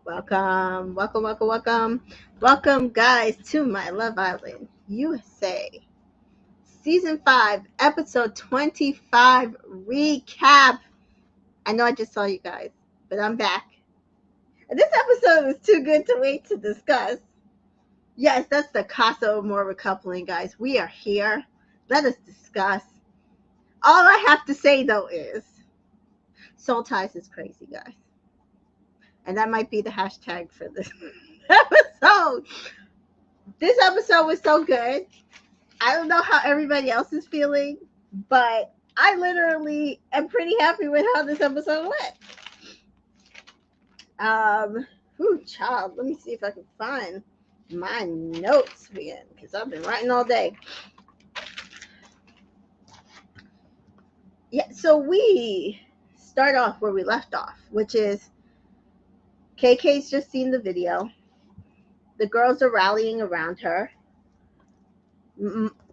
Welcome, welcome, welcome, welcome. Welcome, guys, to my Love Island USA Season 5, Episode 25 recap. I know I just saw you guys, but I'm back. And this episode was too good to wait to discuss. Yes, that's the Casa Amor Recoupling, guys. We are here. Let us discuss. All I have to say, though, is Soul Ties is crazy, guys. And that might be the hashtag for this episode. This episode was so good. I don't know how everybody else is feeling, but I literally am pretty happy with how this episode went. Child, let me see if I can find my notes again because I've been writing all day. Yeah, so we start off where we left off, which is KK's just seen the video. The girls are rallying around her.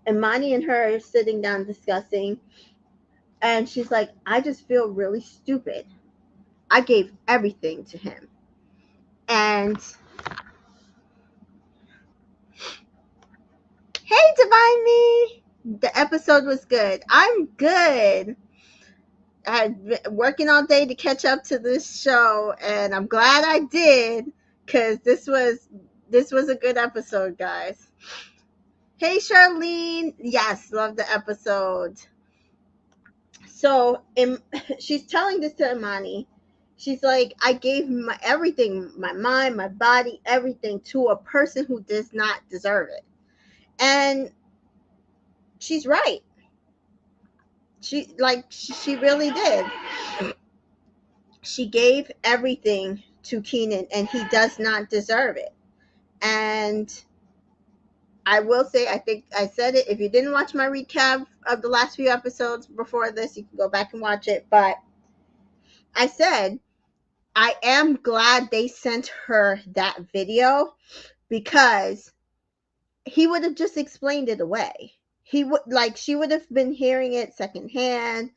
Imani and her are sitting down discussing, and she's like, I just feel really stupid. I gave everything to him. And hey, Divine Me! The episode was good. I'm good. I've been working all day to catch up to this show, and I'm glad I did because this was a good episode, guys. Hey, Charlene. Yes, love the episode. So she's telling this to Imani. She's like, I gave my everything, my mind, my body, everything to a person who does not deserve it. And she's right. She really did. She gave everything to Keenan and he does not deserve it. And I will say, I think I said it. If you didn't watch my recap of the last few episodes before this, you can go back and watch it. But I said, I am glad they sent her that video because he would have just explained it away. He would she would have been hearing it secondhand.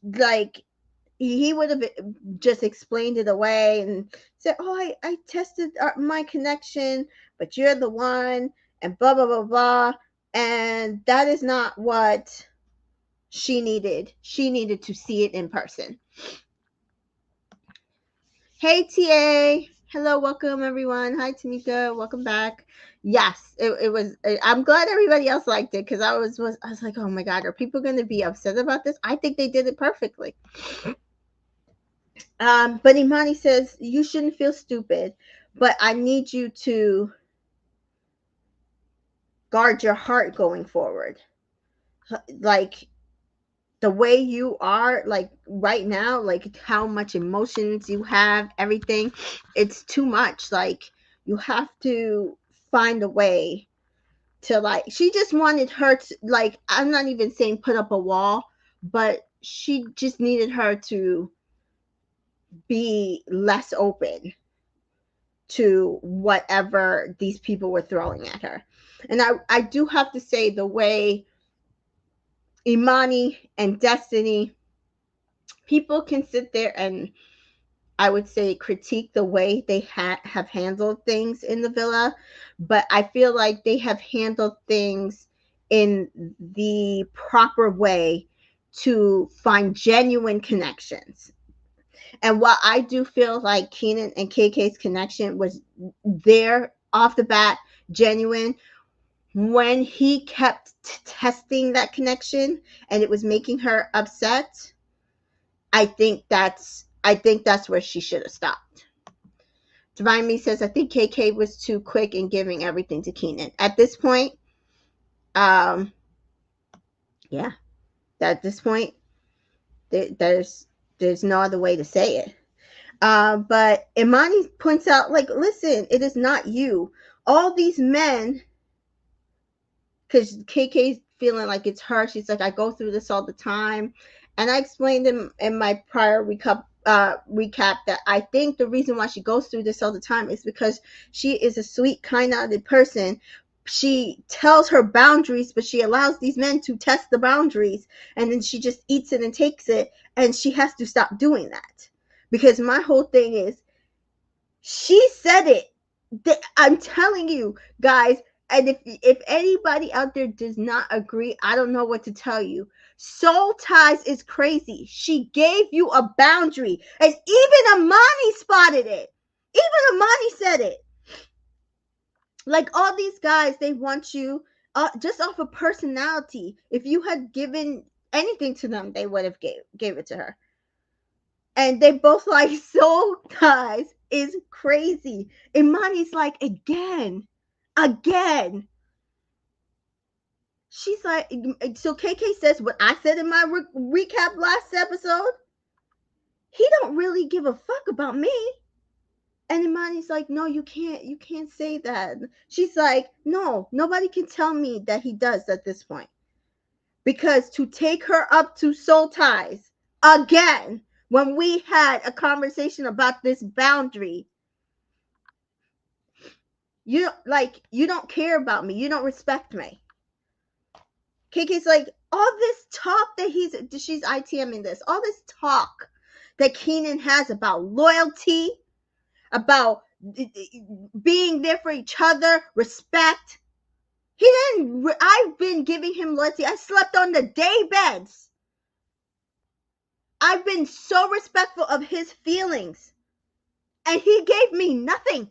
Like he would have just explained it away and said, "Oh, I tested my connection, but you're the one," and blah blah blah blah. And that is not what she needed. She needed to see it in person. Hey, TA. Hello, welcome everyone. Hi, Tamika. Welcome back. Yes, it was. I'm glad everybody else liked it because I was like, oh my god, are people going to be upset about this? I think they did it perfectly. But Imani says you shouldn't feel stupid, but I need you to guard your heart going forward. Like the way you are, like right now, like how much emotions you have, everything, it's too much. Like you have to find a way to she just wanted her to, like, I'm not even saying put up a wall, but she just needed her to be less open to whatever these people were throwing at her. And I do have to say the way Imani and Destiny, people can sit there and I would say critique the way they have handled things in the villa, but I feel like they have handled things in the proper way to find genuine connections. And while I do feel like Keenan and KK's connection was there off the bat, genuine, when he kept testing that connection and it was making her upset, I think that's where she should have stopped. Divine Me says, I think KK was too quick in giving everything to Keenan. At this point, yeah, at this point, there's no other way to say it. But Imani points out, like, listen, it is not you. All these men, because KK's feeling like it's her. She's like, I go through this all the time. And I explained in my prior recap that I think the reason why she goes through this all the time is because she is a sweet, kind-hearted person. She tells her boundaries, but she allows these men to test the boundaries, and then she just eats it and takes it, and she has to stop doing that. Because my whole thing is, she said it. I'm telling you, guys. And if anybody out there does not agree, I don't know what to tell you. Soul ties is crazy. She gave you a boundary, and even Amani spotted it. Even Amani said it. Like all these guys, they want you just off of personality. If you had given anything to them, they would have gave it to her. And they both like soul ties is crazy. Imani's like, again. She's like, so KK says what I said in my recap last episode. He don't really give a fuck about me. And Imani's like, no, you can't say that. She's like, no, nobody can tell me that he does at this point. Because to take her up to soul ties again, when we had a conversation about this boundary, you don't care about me. You don't respect me. KK's like, all this talk that she's ITMing this, all this talk that Keenan has about loyalty, about being there for each other, respect. He didn't. I've been giving him loyalty. I slept on the day beds. I've been so respectful of his feelings, and he gave me nothing.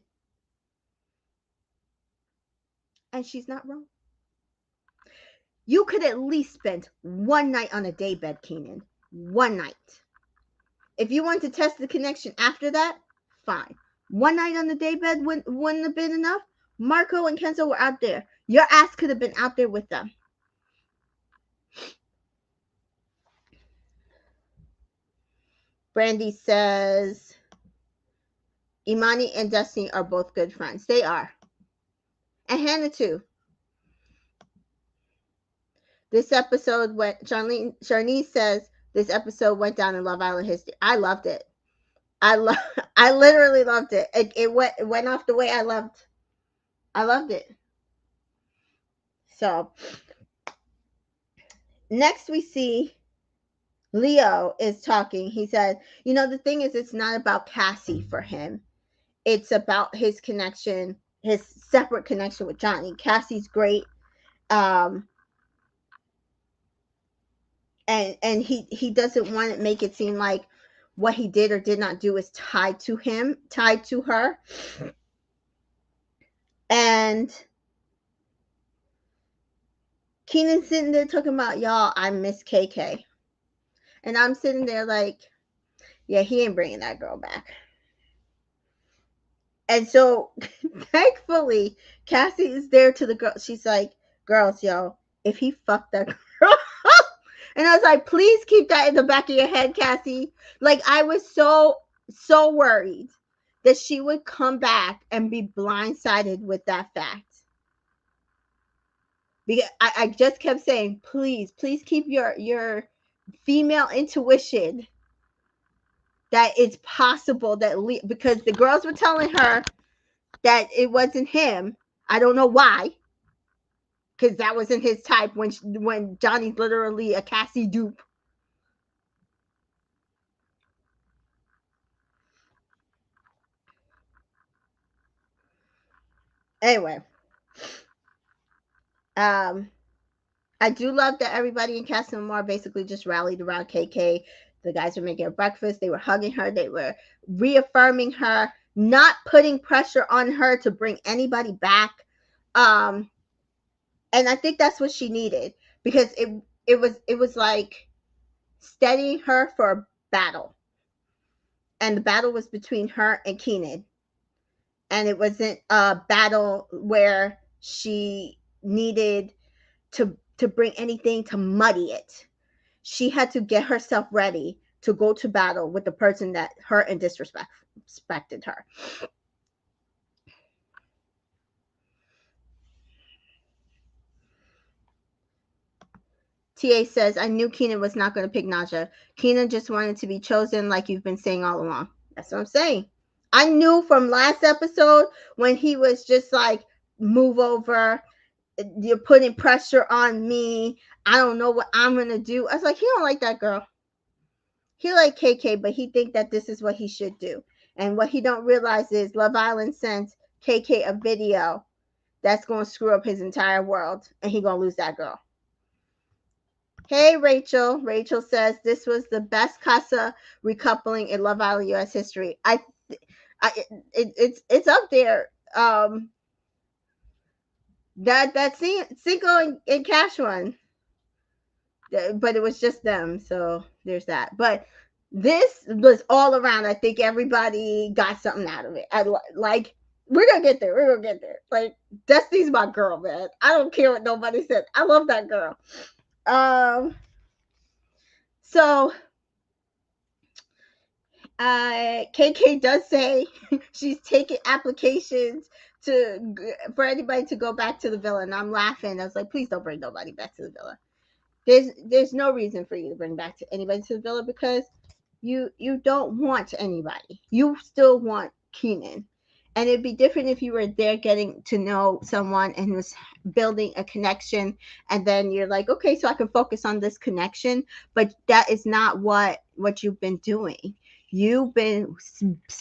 And she's not wrong. You could at least spend one night on a day bed, Keenan. One night. If you want to test the connection after that, fine. One night on the day bed wouldn't have been enough. Marco and Kenzo were out there. Your ass could have been out there with them. Brandy says, Imani and Destiny are both good friends. They are. And Hannah too. This episode went, Charnice says, this episode went down in Love Island history. I loved it. I literally loved it. It went off the way I loved it. So next we see Leo is talking. He said, the thing is, it's not about Cassie for him. It's about his connection, his separate connection with Johnny. Cassie's great. And he doesn't want to make it seem like what he did or did not do is tied to her. And Keenan's sitting there talking about, y'all, I miss KK. And I'm sitting there like, yeah, he ain't bringing that girl back. And so, thankfully, Cassie is there to the girl. She's like, girls, yo, if he fucked that girl. And I was like, please keep that in the back of your head, Cassie. Like, I was so worried that she would come back and be blindsided with that fact. Because I just kept saying, please keep your female intuition that it's possible that because the girls were telling her that it wasn't him. I don't know why, because that wasn't his type when Johnny's literally a Cassie dupe. Anyway, I do love that everybody in Casa Amor basically just rallied around KK. The guys were making her breakfast. They were hugging her. They were reaffirming her, not putting pressure on her to bring anybody back. And I think that's what she needed, because it was like steadying her for a battle. And the battle was between her and Keenan. And it wasn't a battle where she needed to bring anything to muddy it. She had to get herself ready to go to battle with the person that hurt and disrespected her. TA says, I knew Keenan was not going to pick Naja. Keenan just wanted to be chosen, like you've been saying all along. That's what I'm saying. I knew from last episode when he was just like, move over, you're putting pressure on me, I don't know what I'm going to do. I was like, he don't like that girl. He like KK, but he think that this is what he should do. And what he don't realize is Love Island sent KK a video that's going to screw up his entire world, and he going to lose that girl. Hey, Rachel. Rachel says this was the best Casa recoupling in Love Island US history. It's up there. That Cinco and Cash one, but it was just them, so there's that. But this was all around. I think everybody got something out of it. Like, we're gonna get there. We're gonna get there. Like, Destiny's my girl, man. I don't care what nobody said. I love that girl. So KK does say she's taking applications for anybody to go back to the villa, and I'm laughing. I was like, please don't bring nobody back to the villa. There's no reason for you to bring back to anybody to the villa, because you don't want anybody. You still want Keenan. And it'd be different if you were there getting to know someone and was building a connection, and then you're like, okay, so I can focus on this connection. But that is not what you've been doing. You've been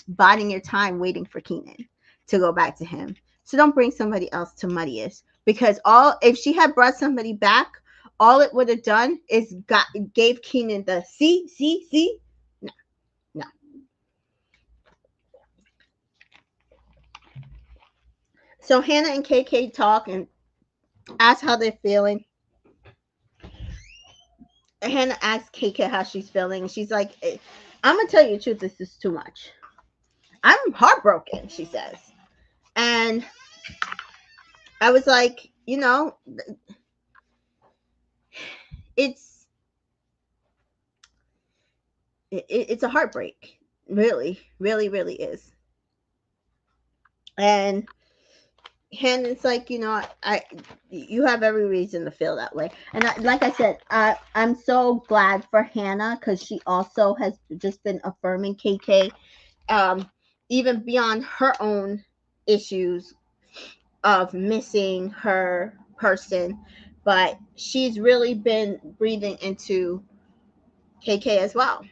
biding your time waiting for Keenan to go back to him. So don't bring somebody else to muddy it, because if she had brought somebody back, all it would have done is gave Keenan the see. No. So Hannah and KK talk and ask how they're feeling. Hannah asks KK how she's feeling. She's like, I'm gonna tell you the truth, this is too much. I'm heartbroken, she says. And I was like, it's a heartbreak. Really, really, really is. And Hannah's like, you have every reason to feel that way. And like I said, I'm so glad for Hannah, because she also has just been affirming KK, even beyond her own issues of missing her person. But she's really been breathing into KK as well.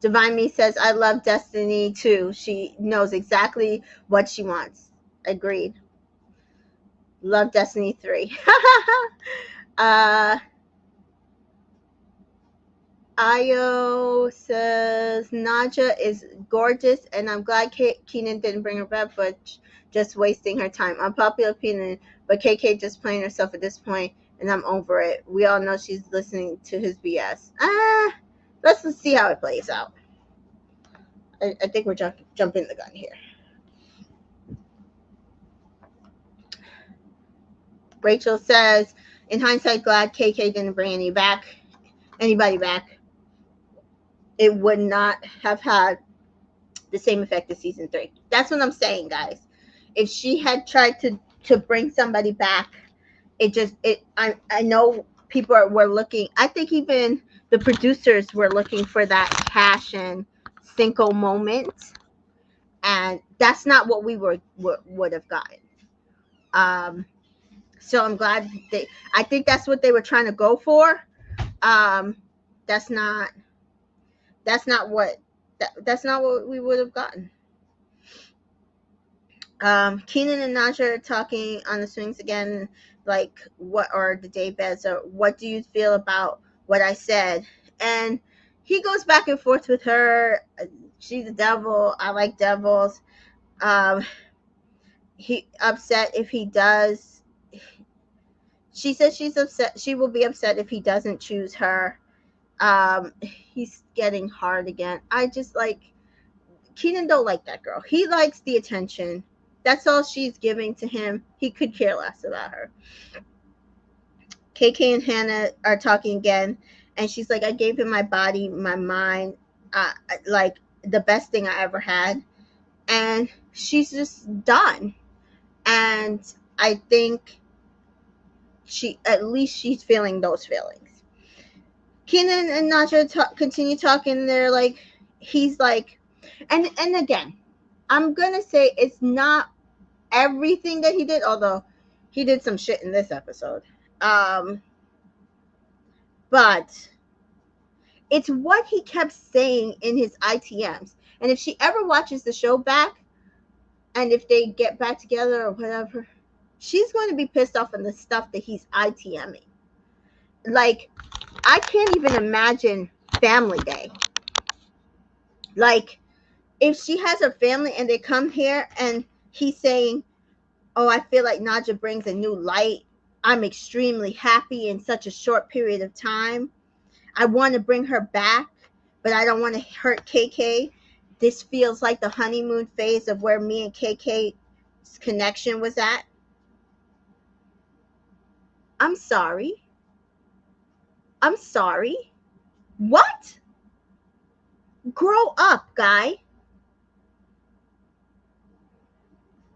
Divine Me says, I love Destiny too. She knows exactly what she wants. Agreed. Love Destiny 3. Ayo says, Naja is gorgeous, and I'm glad Keenan didn't bring her back, but just wasting her time. Unpopular opinion, but KK just playing herself at this point, and I'm over it. We all know she's listening to his BS. Let's see how it plays out. I think we're jumping the gun here. Rachel says, in hindsight, glad KK didn't bring anybody back. It would not have had the same effect as season 3. That's what I'm saying, guys. If she had tried to bring somebody back, I know people were looking. I think even the producers were looking for that Cash and Cinco moment, and that's not what we would have gotten. So I'm glad I think that's what they were trying to go for. That's not what we would have gotten. Keenan and Naja are talking on the swings again, like, what are the day beds, or what do you feel about what I said? And he goes back and forth with her. She's a devil. I like devils. He upset if he does. She says she's upset. She will be upset if he doesn't choose her. He's getting hard again. I just like Keenan don't like that girl. He likes the attention. That's all she's giving to him. He could care less about her. KK and Hannah are talking again, and she's like, I gave him my body, my mind, like the best thing I ever had. And she's just done. And I think at least she's feeling those feelings. Keenan and Naja continue talking. They're like, he's like, and again, I'm gonna say it's not everything that he did, although he did some shit in this episode. But It's what he kept saying in his ITMs. And if she ever watches the show back, and if they get back together or whatever, she's going to be pissed off on the stuff that he's ITMing. Like, I can't even imagine Family Day. Like, if she has a family and they come here and he's saying, oh, I feel like Naja brings a new light. I'm extremely happy in such a short period of time. I want to bring her back, but I don't want to hurt KK. This feels like the honeymoon phase of where me and KK's connection was at. I'm sorry. I'm sorry. What? Grow up, guy.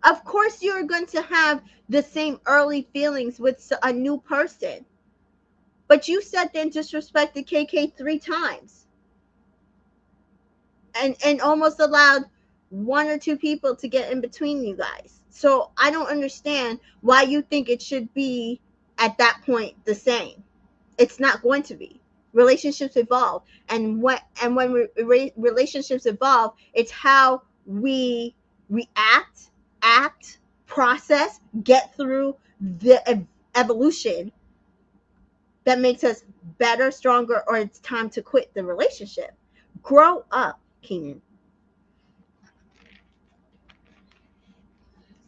Of course, you're going to have the same early feelings with a new person. But you sat there and disrespected KK 3 times. And almost allowed 1 or 2 people to get in between you guys. So I don't understand why you think it should be at that point the same. It's not going to be. Relationships evolve, and when relationships evolve, it's how we react, act, process, get through the evolution that makes us better, stronger, or it's time to quit the relationship. Grow up, Keenan.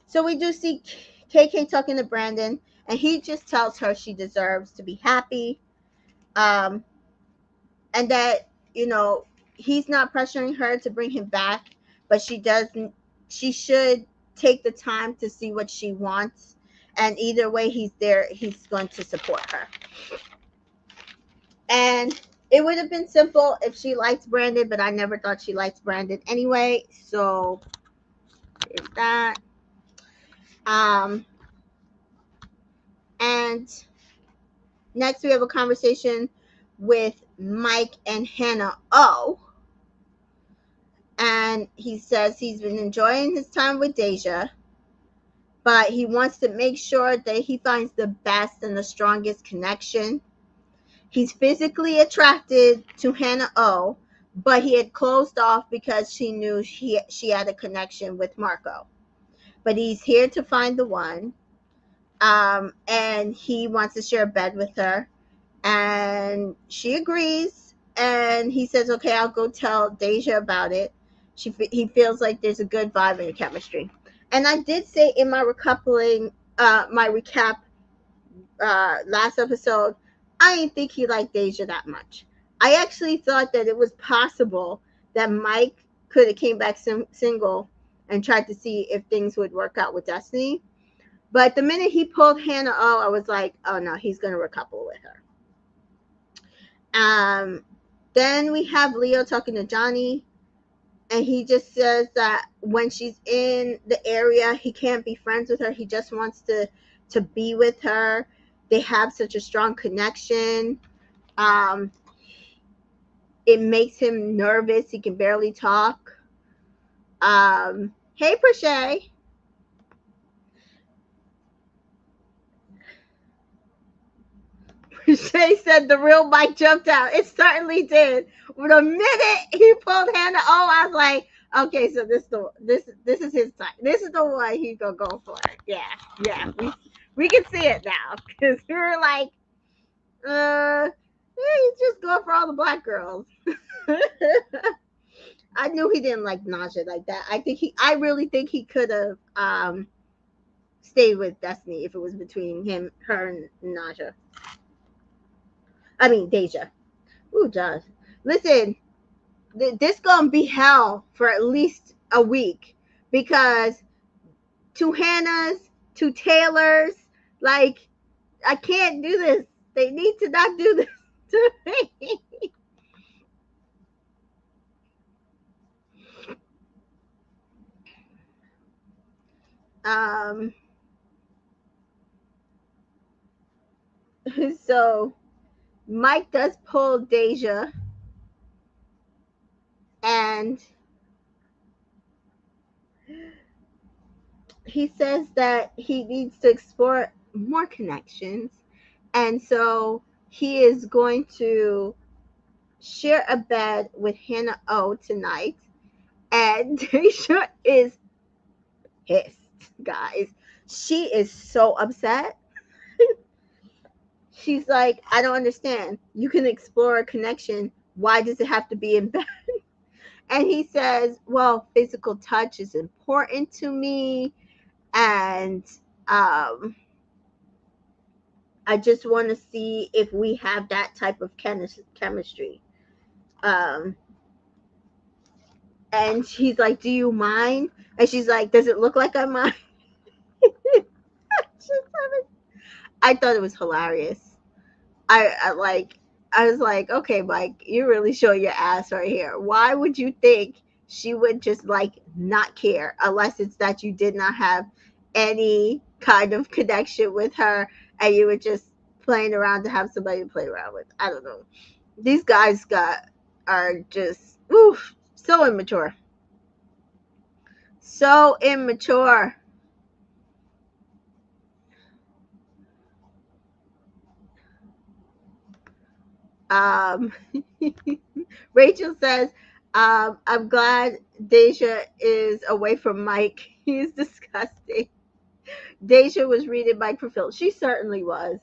So we do see KK talking to Brandon, and he just tells her she deserves to be happy, and that, he's not pressuring her to bring him back, but she should take the time to see what she wants, and either way he's going to support her. And it would have been simple if she liked Brandon, but I never thought she liked Brandon anyway, so there's that. And next we have a conversation with Mike and Hannah O. And he says he's been enjoying his time with Deja, but he wants to make sure that he finds the best and the strongest connection. He's physically attracted to Hannah O, but he had closed off because she knew she had a connection with Marco. But he's here to find the one, and he wants to share a bed with her, and she agrees, and he says, okay, I'll go tell Deja about it. He feels like there's a good vibe and chemistry. And I did say in my recoupling, my recap last episode, I didn't think he liked Deja that much. I actually thought that it was possible that Mike could have came back single and tried to see if things would work out with Destiny. But the minute he pulled Hannah O, I was like, oh no, he's going to recouple with her. Then we have Leo talking to Johnny, and he just says that when she's in the area, he can't be friends with her. He just wants to be with her. They have such a strong connection. It makes him nervous. He can barely talk. Hey, Prashay. Prashay said the real Mike jumped out. It certainly did. The minute he pulled Hannah I was like, okay, so this is his time. This is the one he's gonna go for. Yeah. We can see it now, because we were like, he's just going for all the black girls. I knew he didn't like Naja like that. I really think he could have stayed with Destiny if it was between her and Naja. I mean, Deja. Ooh, Josh. Listen, this gonna be hell for at least a week, because 2 Hannahs, 2 Taylors, like, I can't do this. They need to not do this to me. So Mike does pull Deja, and he says that he needs to explore more connections, and so he is going to share a bed with Hannah O tonight. And Daisha is pissed, guys. She is so upset. She's like, I don't understand. You can explore a connection. Why does it have to be in bed? And he says, well, physical touch is important to me. And I just want to see if we have that type of chemistry. Um, and she's like, do you mind? And she's like, does it look like I mind? I thought it was hilarious. I like, I was like, okay, Mike, you really show your ass right here. Why would you think she would just like not care unless it's that you did not have any kind of connection with her and you were just playing around to have somebody to play around with? I don't know. These guys are just oof, so immature. So immature. Um, Rachel says, I'm glad Deja is away from Mike. He's disgusting. Deja was reading Mike for Phil. She certainly was.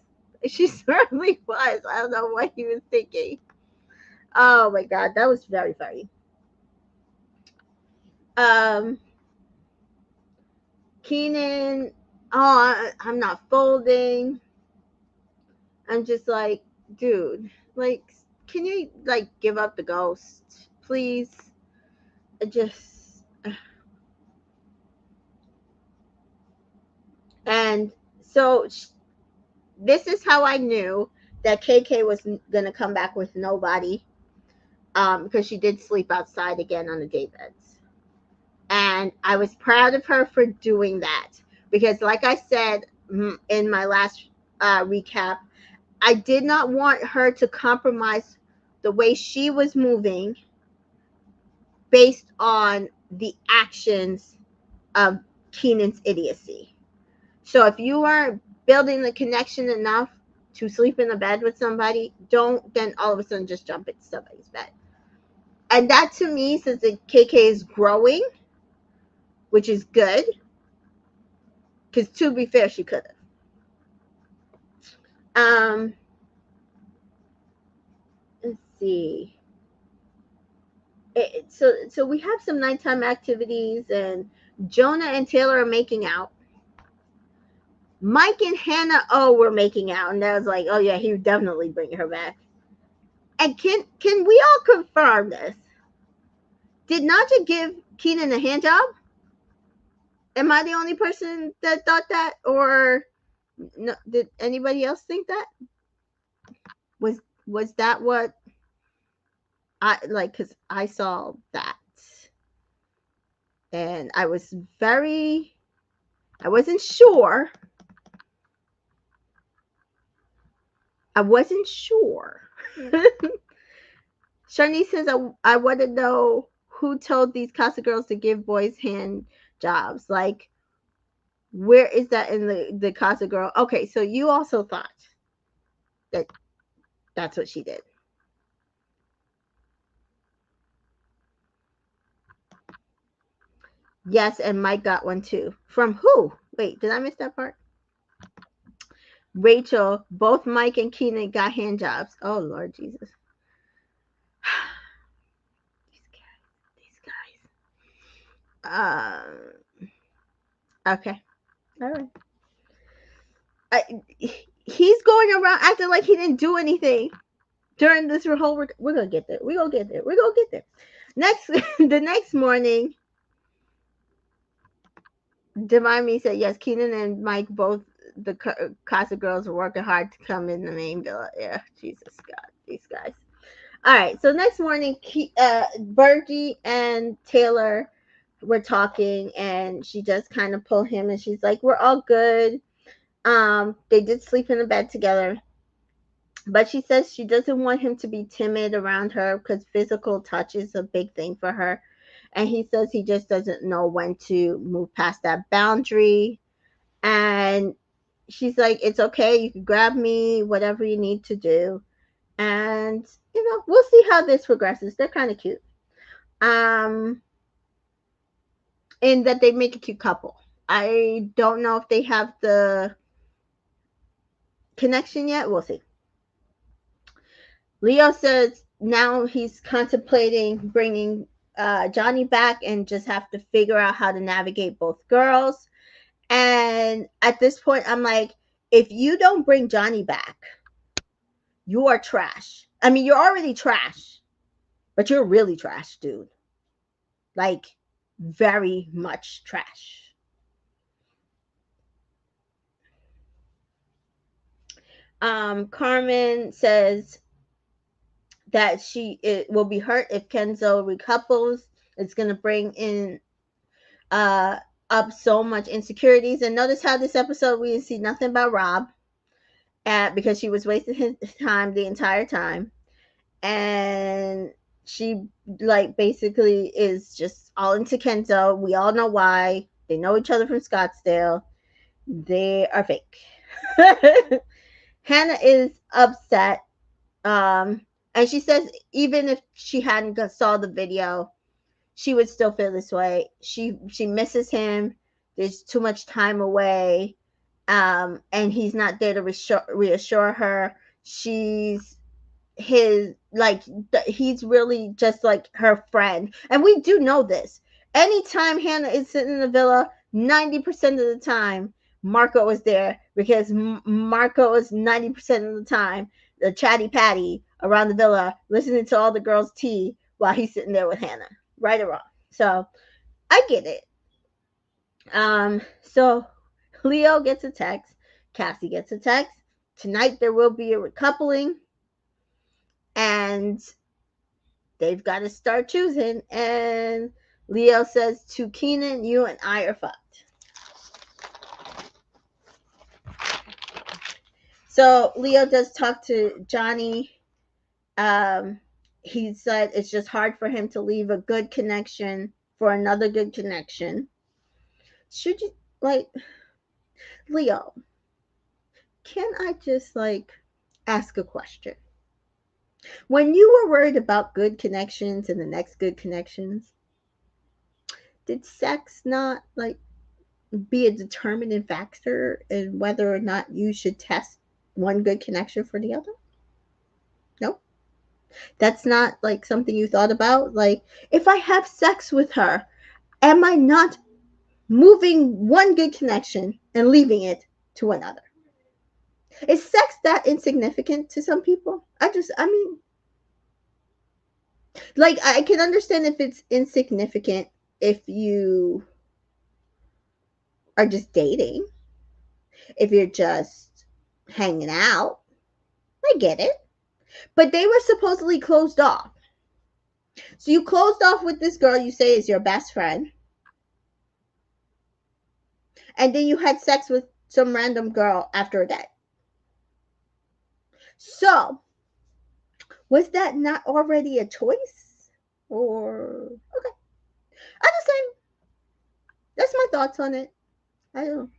She certainly was. I don't know what he was thinking. Oh my God, that was very funny. Um, Keenan, oh, I'm not folding. I'm just like, dude, like, can you like give up the ghost, please? I just, and so this is how I knew that KK was gonna come back with nobody, because she did sleep outside again on the day beds, and I was proud of her for doing that because, like I said in my last recap, I did not want her to compromise the way she was moving based on the actions of Keenan's idiocy. So if you aren't building the connection enough to sleep in a bed with somebody, don't then all of a sudden just jump into somebody's bed. And that to me, since the KK is growing, which is good, because to be fair, she could have. Let's see. So we have some nighttime activities, and Jonah and Taylor are making out. Mike and Hannah O were making out, and I was like, oh yeah, he would definitely bring her back. And can we all confirm this? Did Naja give Keenan a hand job? Am I the only person that thought that, or no, did anybody else think that? Was that what I like? Because I saw that, and I was very, I wasn't sure. I wasn't sure. Shani says, I want to know who told these Casa girls to give boys hand jobs. Like, where is that in the Casa girl? Okay, so you also thought that that's what she did. Yes, and Mike got one too. From who? Wait, did I miss that part? Rachel, both Mike and Keenan got hand jobs. Oh, Lord Jesus. These guys. Okay. All right. I, he's going around acting like he didn't do anything during this whole. We're gonna get there. We're gonna get there. We're gonna get there. Next, the next morning, Demami said yes. Keenan and Mike both the Casa girls are working hard to come in the main bill. Yeah, Jesus God, these guys. All right, so next morning, Bergie and Taylor were talking, and she just kind of pulled him, and she's like, "We're all good." They did sleep in the bed together, but she says she doesn't want him to be timid around her because physical touch is a big thing for her, and he says he just doesn't know when to move past that boundary. And she's like, "It's okay, you can grab me, whatever you need to do." And we'll see how this progresses. They're kind of cute. In that they make a cute couple. I don't know if they have the connection yet. We'll see. Leo says now he's contemplating bringing Johnny back and just have to figure out how to navigate both girls. And at this point, I'm like, if you don't bring Johnny back, you are trash. I mean, you're already trash, but you're really trash, dude. Like, very much trash. Carmen says that it will be hurt if Kenzo recouples. It's going to bring in up so much insecurities. And notice how this episode we didn't see nothing about Rob, because she was wasting his time the entire time, and she basically is just all into Kenzo. We all know why. They know each other from Scottsdale. They are fake. Hannah is upset. And she says even if she hadn't saw the video, she would still feel this way. She misses him. There's too much time away. And he's not there to reassure her. He's really just like her friend. And we do know this. Anytime Hannah is sitting in the villa, 90% of the time, Marco is there, because Marco is 90% of the time the chatty patty around the villa, listening to all the girls' tea while he's sitting there with Hannah, right or wrong. So I get it. So Leo gets a text, Cassie gets a text. Tonight there will be a recoupling, and they've got to start choosing. And Leo says to Keenan, you and I are fucked. So Leo does talk to Johnny. He said it's just hard for him to leave a good connection for another good connection. Should you, Leo, can I just ask a question? When you were worried about good connections and the next good connections, did sex not be a determining factor in whether or not you should test one good connection for the other? No? That's not something you thought about? If I have sex with her, am I not moving one good connection and leaving it to another? Is sex that insignificant to some people? I can understand if it's insignificant if you are just dating, if you're just hanging out. I get it. But they were supposedly closed off. So you closed off with this girl you say is your best friend, and then you had sex with some random girl after a day. So was that not already a choice? Or okay, I'm just saying. That's my thoughts on it. I don't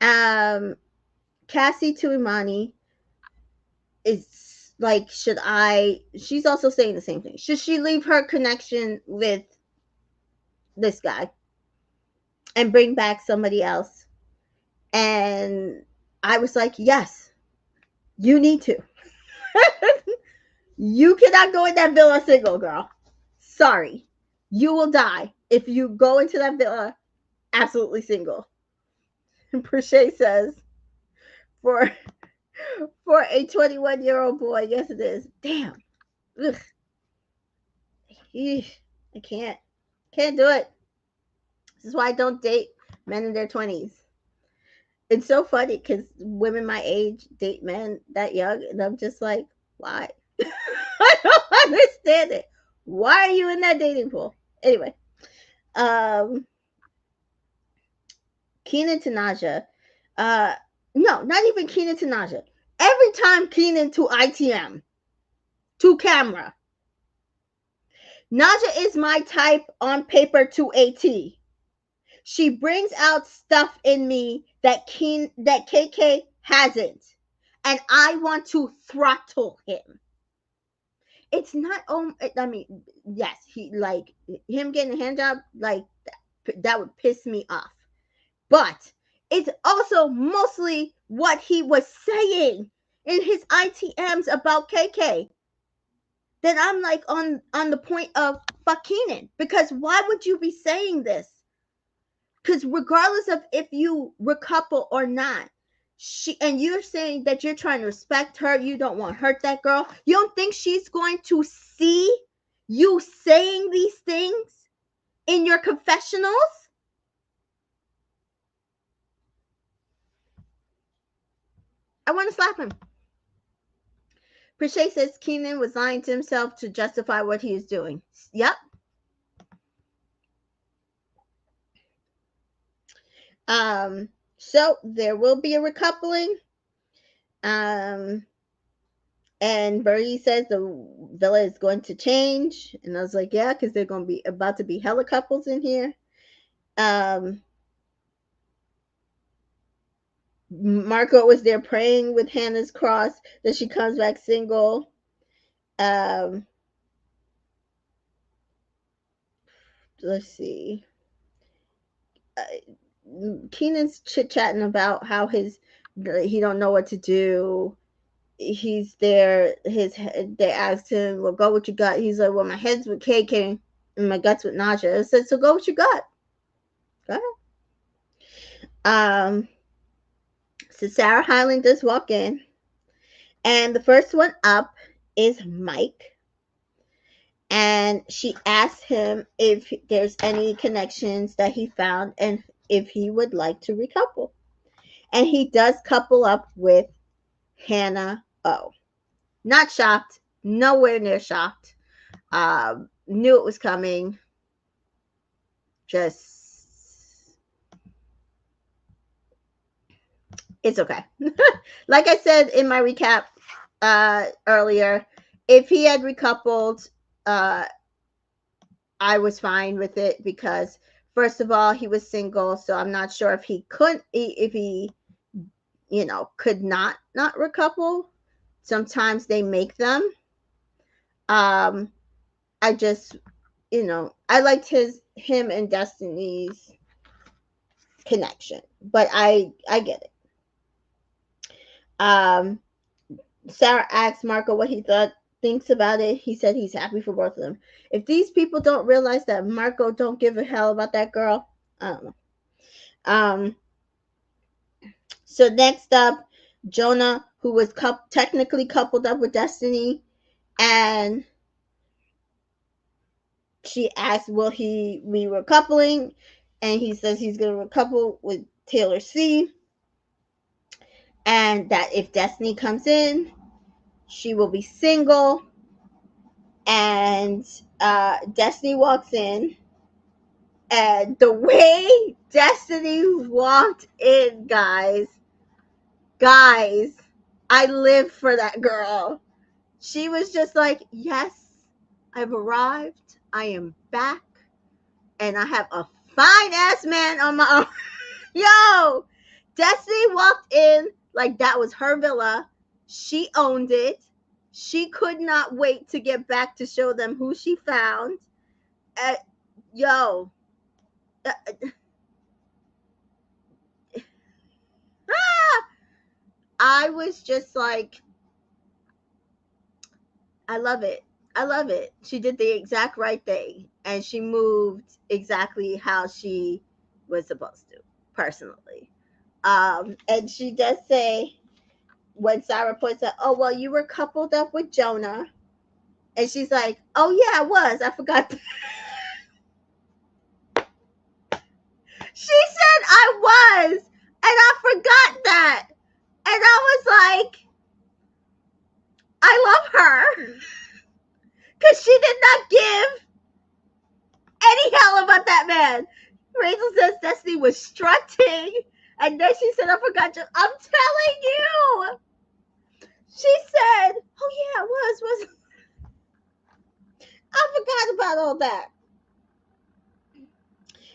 know. Cassie to Imani is she's also saying the same thing. Should she leave her connection with this guy and bring back somebody else? And I was like, yes, you need to. You cannot go in that villa single, girl. Sorry. You will die if you go into that villa absolutely single. And Prochet says, for a 21-year-old boy, yes it is. Damn. Ugh. I can't do it. This is why I don't date men in their 20s. It's so funny because women my age date men that young, and I'm just like, why? I don't understand it. Why are you in that dating pool? Anyway, Keenan to Naja. No, not even Keenan to Naja. Every time Keenan to ITM, to camera. Naja is my type on paper to AT. She brings out stuff in me that KK hasn't. and I want to throttle him. It's not, I mean, yes, he, like, him getting a hand job, like, that would piss me off. But it's also mostly what he was saying in his ITMs about KK. Then I'm like on the point of fuck Keenan, because why would you be saying this? Because regardless of if you recouple or not, and you're saying that you're trying to respect her, you don't want to hurt that girl. You don't think she's going to see you saying these things in your confessionals? I want to slap him. Prishay says Keenan was lying to himself to justify what he is doing. Yep. So there will be a recoupling. And Birdie says the villa is going to change. And I was like, yeah, because they're going to be about to be hella couples in here. Marco was there praying with Hannah's cross that she comes back single. Let's see. Keenan's chit-chatting about how he don't know what to do. He's there. They asked him, "Well, go with your gut." He's like, "Well, my head's with KK and my gut's with nausea." I said, "So go with your gut." Go ahead. So Sarah Hyland does walk in, and the first one up is Mike, and she asks him if there's any connections that he found and if he would like to recouple, and he does couple up with Hannah O. Not shocked, nowhere near shocked. Knew it was coming. Just, it's okay. Like I said in my recap earlier, if he had recoupled, I was fine with it because, first of all, he was single, so I'm not sure if he could, if he, could not recouple. Sometimes they make them. I just, I liked him and Destiny's connection, but I get it. Sarah asked Marco what he thinks about it. He said he's happy for both of them. If these people don't realize that Marco don't give a hell about that girl, I don't know. So next up, Jonah, who was technically coupled up with Destiny, and she asked, will he be recoupling? And he says he's going to recouple with Taylor C. And that if Destiny comes in, she will be single. And Destiny walks in. And the way Destiny walked in, guys, I live for that girl. She was just like, yes, I've arrived. I am back. And I have a fine ass man on my own. Yo, Destiny walked in like that was her villa. She owned it. She could not wait to get back to show them who she found. Yo. I was just like, I love it. I love it. She did the exact right thing. And she moved exactly how she was supposed to, personally. And she does say, when Sarah points out, oh, well, you were coupled up with Jonah. And she's like, oh, yeah, I was. I forgot. She said I was. And I forgot that. And I was like, I love her. Because she did not give any hell about that man. Rachel says Destiny was strutting. And then she said, I forgot you. I'm telling you. She said, oh, yeah, it was. I forgot about all that.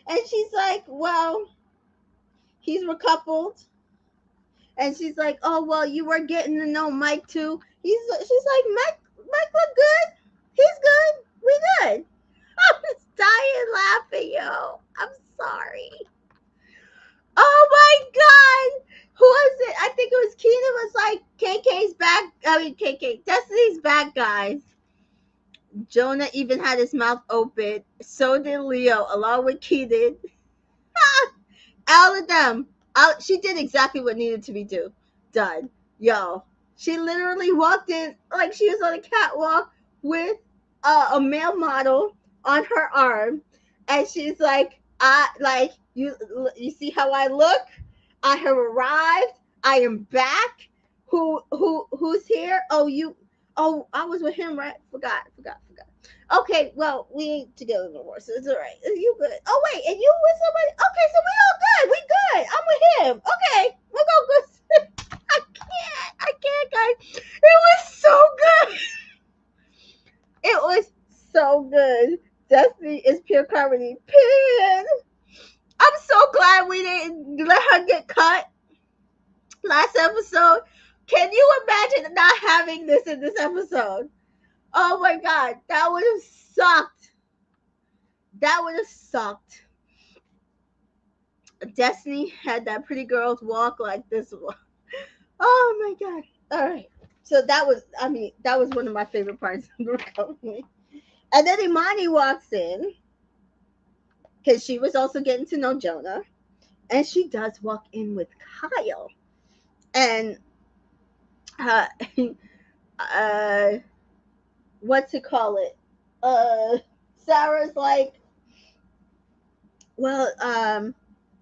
And she's like, well, he's recoupled. And she's like, "Oh well, you were getting to know Mike too." She's like, Mike look good. He's good. We good." I was dying laughing, yo. I'm sorry. Oh my god. Who was it? I think it was Keenan was like KK's back. I mean KK. Destiny's back, guys. Jonah even had his mouth open. So did Leo, along with Keenan. All of them. She did exactly what needed to be done. Yo, she literally walked in like she was on a catwalk with a male model on her arm, and she's like, "I like you. You see how I look? I have arrived. I am back. Who's here? Oh, you. Oh, I was with him, right? Forgot. Okay, well, we ain't together no more, so it's all right. You good? Oh wait, and you with somebody? Okay, so we all good. We good. I'm with him. Okay, we're gonna go. I can't, guys. It was so good. It was so good. Destiny is pure comedy. Pin. I'm so glad we didn't let her get cut last episode. Can you imagine not having this in this episode? Oh my god, that would have sucked. That would have sucked. Destiny had that pretty girls walk like this one. Oh my god. All right. So that was, I mean, that was one of my favorite parts of the recovery. And then Imani walks in because she was also getting to know Jonah. And she does walk in with Kyle. And uh, uh what to call it? Sarah's like, well,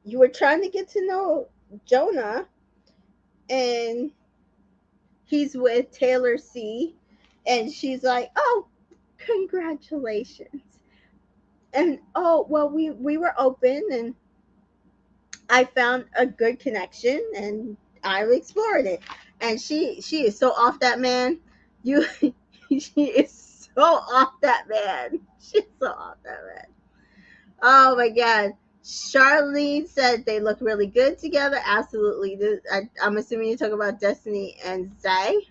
you were trying to get to know Jonah, and he's with Taylor C. And she's like, "Oh, congratulations." And oh, well, we were open, and I found a good connection, and I explored it. And she is so off that man. You she is so off that man. She's so off that man. Oh my god. Charlene said they look really good together. Absolutely. I'm assuming you're talking about Destiny and Zay.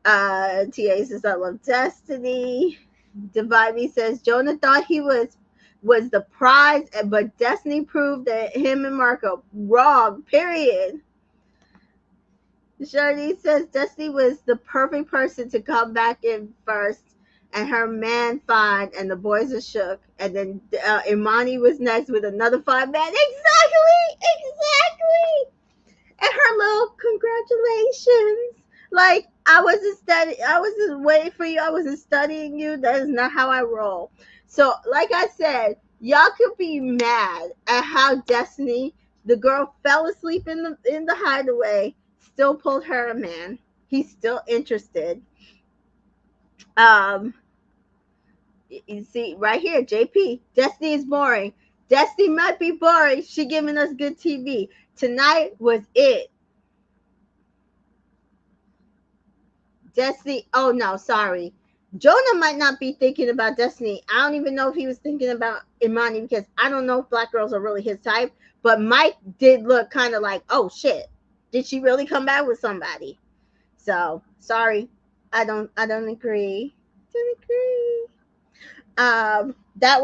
TA says I love Destiny. Divivey says Jonah thought he was the prize, but Destiny proved that him and Marco wrong. Period. Shardy says Destiny was the perfect person to come back in first, and her man fine, and the boys are shook. And then Imani was next with another fine man. Exactly. And her little congratulations. Like I wasn't waiting for you. I wasn't studying you. That is not how I roll. So, like I said, y'all could be mad at how Destiny, the girl, fell asleep in the hideaway, still pulled her a man. He's still interested. Um, you see right here, JP. Destiny is boring. Destiny might be boring. She giving us good TV. Tonight was it. Destiny. Oh no, sorry. Jonah might not be thinking about Destiny. I don't even know if he was thinking about Imani, because I don't know if black girls are really his type. But Mike did look kind of like, oh shit, did she really come back with somebody? So sorry, I don't agree. Don't agree. That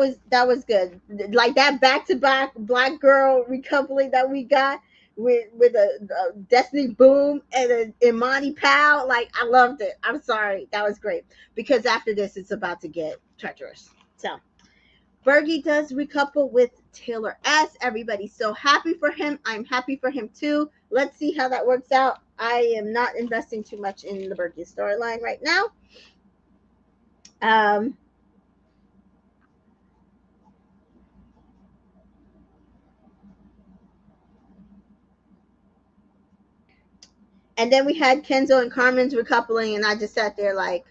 was good. Like that back to back black girl recoupling that we got with a Destiny Boom and an Imani Powell. Like I loved it. I'm sorry, that was great, because after this it's about to get treacherous. So Fergie does recouple with Taylor S. Everybody's so happy for him. I'm happy for him too. Let's see how that works out. I am not investing too much in the Bergie storyline right now. Um, and then we had Kenzo and Carmen's recoupling, and I just sat there like,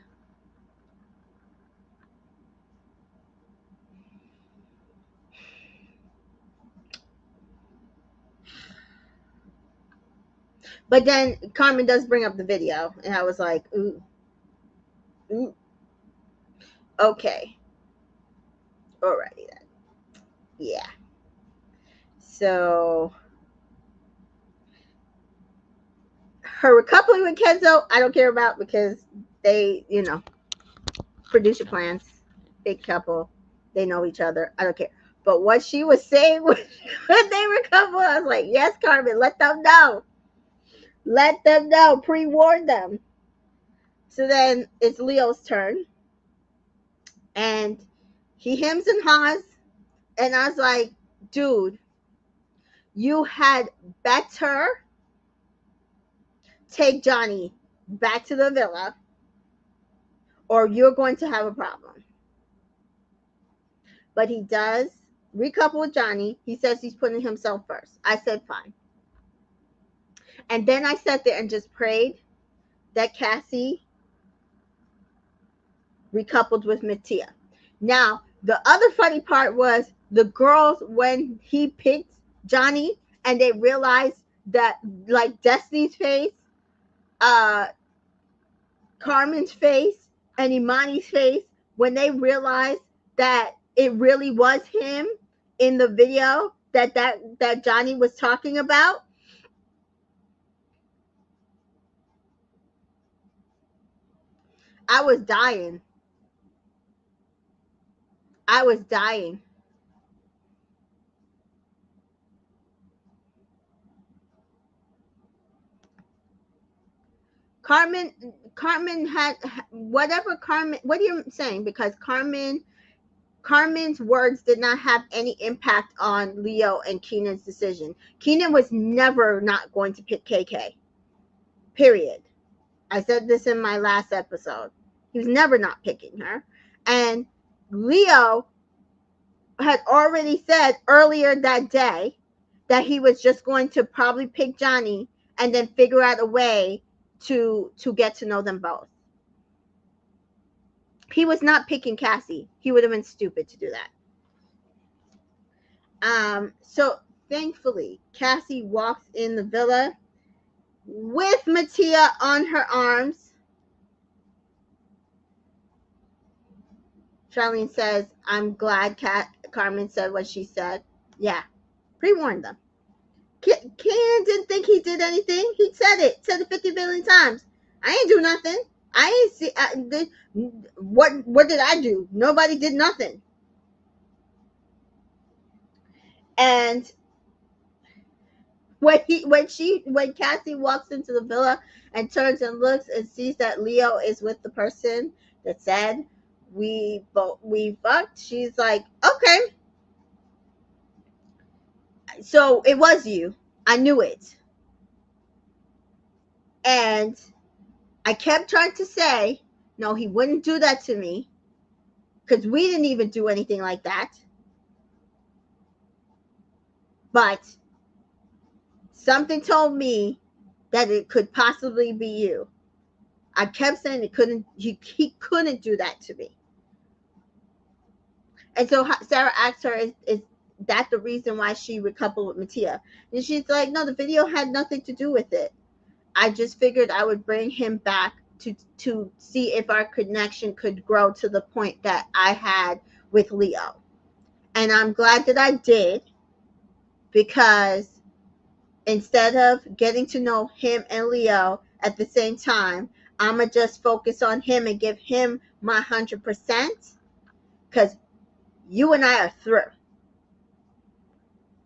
but then Carmen does bring up the video, and I was like, ooh, ooh, okay, alrighty then, yeah. So Her recoupling with Kenzo, I don't care about because they, producer plans, big couple, they know each other. I don't care. But what she was saying when they were couple, I was like, yes, Carmen, let them know. Let them know. Pre-warn them. So then it's Leo's turn. And he hems and haws. And I was like, dude, you had better take Johnny back to the villa or you're going to have a problem. But he does recouple with Johnny. He says he's putting himself first. I said, fine. And then I sat there and just prayed that Cassie recoupled with Mattia. Now, the other funny part was the girls, when he picked Johnny and they realized that, like Destiny's face, Carmen's face, and Imani's face, when they realized that it really was him in the video that Johnny was talking about. I was dying. I was dying. Carmen had whatever Carmen. What are you saying? Because Carmen's words did not have any impact on Leo and Keenan's decision. Keenan was never not going to pick KK. Period. I said this in my last episode. He was never not picking her. And Leo had already said earlier that day that he was just going to probably pick Johnny and then figure out a way to get to know them both. He was not picking Cassie. He would have been stupid to do that. So thankfully, Cassie walks in the villa with Mattia on her arms. Charlene says, I'm glad Carmen said what she said. Yeah, pre-warned them. Keenan didn't think he did anything. He said it 50 billion times. I ain't do nothing. I ain't see. What did I do? Nobody did nothing. And when Cassie walks into the villa and turns and looks and sees that Leo is with the person that said we fucked, she's like, okay, so it was you. I knew it. And I kept trying to say, no, he wouldn't do that to me because we didn't even do anything like that. But something told me that it could possibly be you. I kept saying he couldn't do that to me. And so Sarah asked her, is that the reason why she recoupled with Mattia? And she's like, no, the video had nothing to do with it. I just figured I would bring him back to see if our connection could grow to the point that I had with Leo. And I'm glad that I did, because instead of getting to know him and Leo at the same time, I'm going to just focus on him and give him my 100%, because you and I are through.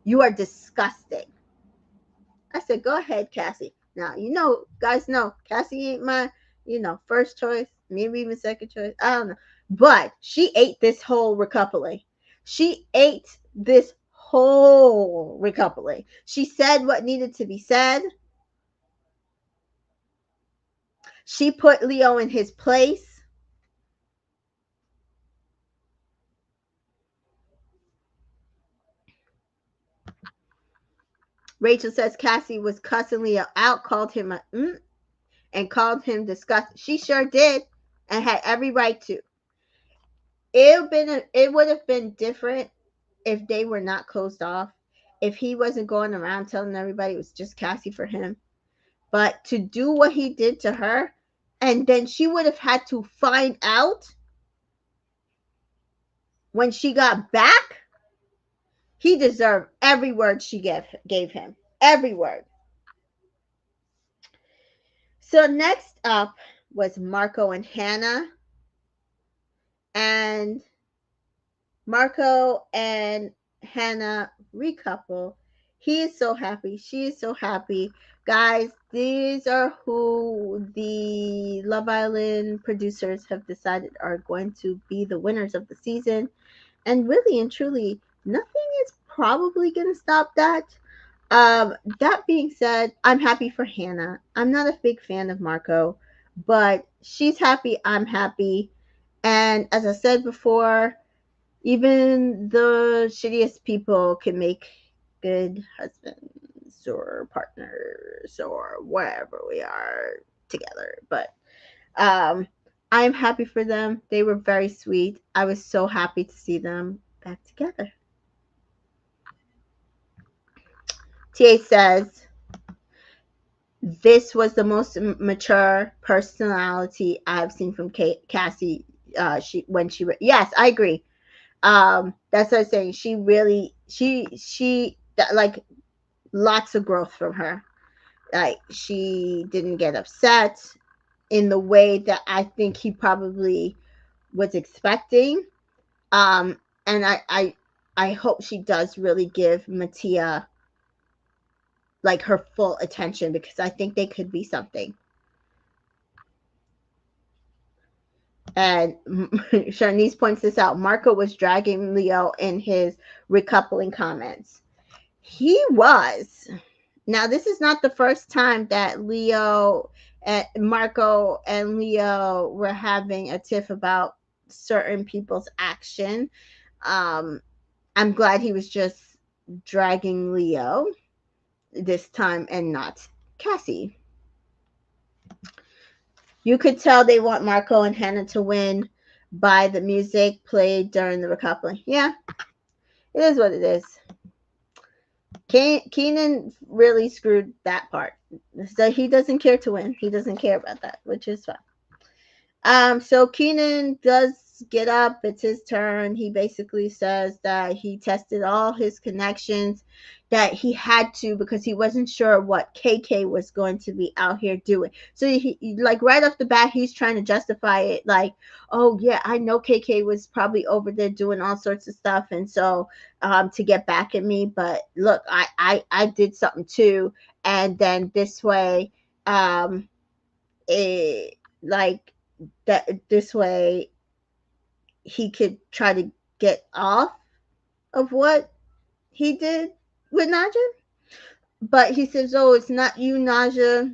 You are disgusting. I said, go ahead, Cassie. Now, guys know, Cassie ain't my, first choice, maybe even second choice. I don't know. But she ate this whole recoupling. She ate this whole recoupling. She said what needed to be said. She put Leo in his place. Rachel says Cassie was cussing Leo out, called him and called him disgusting. She sure did, and had every right to. It would have been different if they were not closed off, if he wasn't going around telling everybody it was just Cassie for him. But to do what he did to her, and then she would have had to find out when she got back, he deserved every word she gave him. Every word. So next up was Marco and Hannah. And Marco and Hannah recouple. He is so happy. She is so happy. Guys, these are who the Love Island producers have decided are going to be the winners of the season. And really and truly, nothing is probably going to stop that. That being said, I'm happy for Hannah. I'm not a big fan of Marco, but she's happy. I'm happy. And as I said before, even the shittiest people can make good husbands or partners or wherever we are together. But I'm happy for them. They were very sweet. I was so happy to see them back together. TA says, this was the most mature personality I've seen from Cassie. Yes, I agree. That's what I'm saying. She really, like, lots of growth from her. Like, she didn't get upset in the way that I think he probably was expecting. Um, and I hope she does really give Mattia like her full attention, because I think they could be something. And Sharnice points this out. Marco was dragging Leo in his recoupling comments. He was. Now, this is not the first time that Marco and Leo were having a tiff about certain people's action. I'm glad he was just dragging Leo this time and not Cassie. You could tell they want Marco and Hannah to win by the music played during the recoupling. Yeah, it is what it is. Keenan really screwed that part. So he doesn't care to win. He doesn't care about that, which is fine. So Keenan does get up. It's his turn. He basically says that he tested all his connections, that he had to, because he wasn't sure what KK was going to be out here doing. So he like right off the bat, he's trying to justify it. Like, oh yeah, I know KK was probably over there doing all sorts of stuff, and so to get back at me. But look, I did something too, and then this way, it like that this way he could try to get off of what he did with Naja. But he says, oh, it's not you, Naja.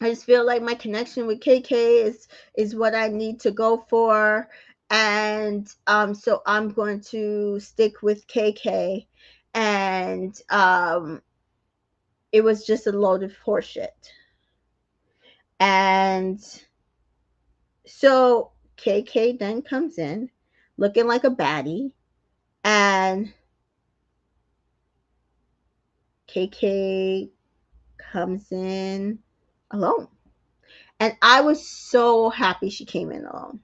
I just feel like my connection with KK is what I need to go for. And so I'm going to stick with KK. And it was just a load of horseshit. And so KK then comes in looking like a baddie, and KK comes in alone. And I was so happy she came in alone.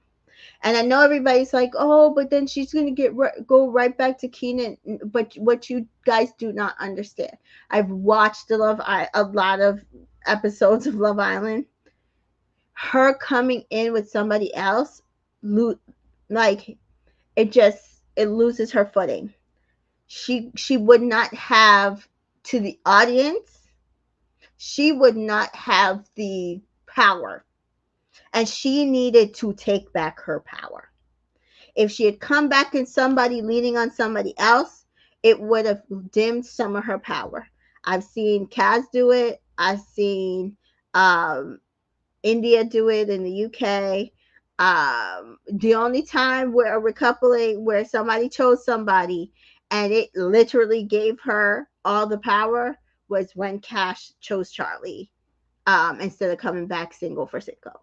And I know everybody's like, oh, but then she's going to go right back to Keenan. But what you guys do not understand, I've watched a lot of episodes of Love Island. Her coming in with somebody else, like, it loses her footing. She would not have, to the audience, she would not have the power, and she needed to take back her power. If she had come back and somebody leaning on somebody else, it would have dimmed some of her power. I've seen Kaz do it. I've seen India do it in the UK. The only time where a recoupling, where somebody chose somebody and it literally gave her all the power, was when Cash chose Charlie, instead of coming back single for Sitco.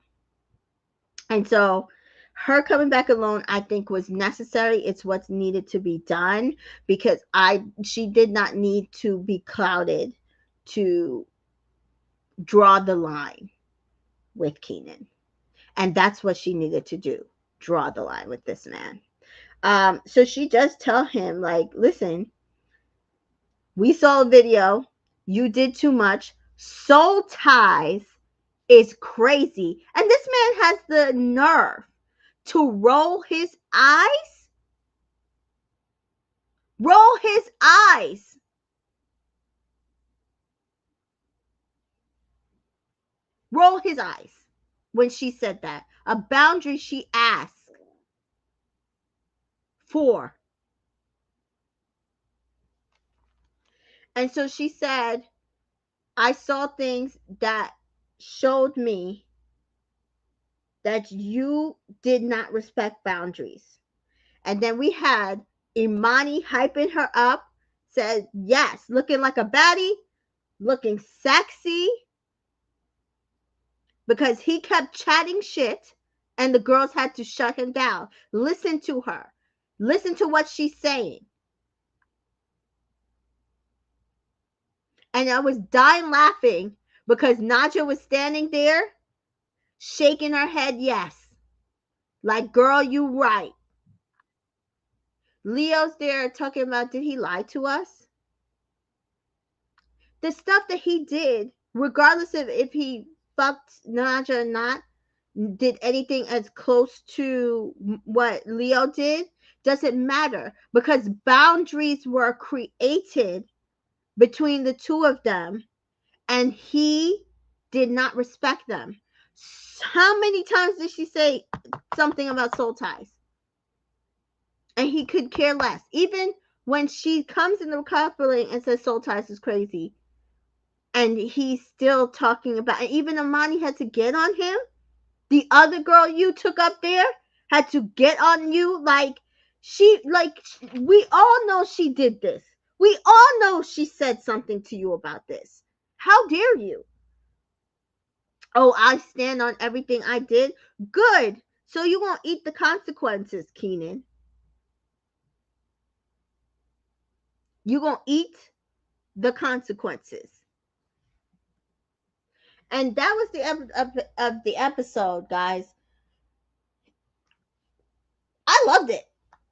And so her coming back alone, I think, was necessary. It's what's needed to be done, because she did not need to be clouded to draw the line with Keenan. And that's what she needed to do, draw the line with this man. So she does tell him, like, listen, we saw a video. You did too much. Soul ties is crazy. And this man has the nerve to roll his eyes. Roll his eyes. Roll his eyes when she said that. A boundary she asked for. And so she said, I saw things that showed me that you did not respect boundaries. And then we had Imani hyping her up, said, yes, looking like a baddie, looking sexy, because he kept chatting shit and the girls had to shut him down. Listen to her. Listen to what she's saying. And I was dying laughing because Naja was standing there shaking her head yes. Like, girl, you right. Leo's there talking about, did he lie to us? The stuff that he did, regardless of if he fucked Naja or not, did anything as close to what Leo did, doesn't matter because boundaries were created between the two of them and he did not respect them. How many times did she say something about soul ties? And he could care less. Even when she comes in the recoupling and says soul ties is crazy, and he's still talking about, and even Amani had to get on him. The other girl you took up there had to get on you. We all know she did this. We all know she said something to you about this. How dare you? Oh, I stand on everything I did. Good. So you won't eat the consequences, Keenan. You gonna eat the consequences. And that was the of the episode, guys. I loved it.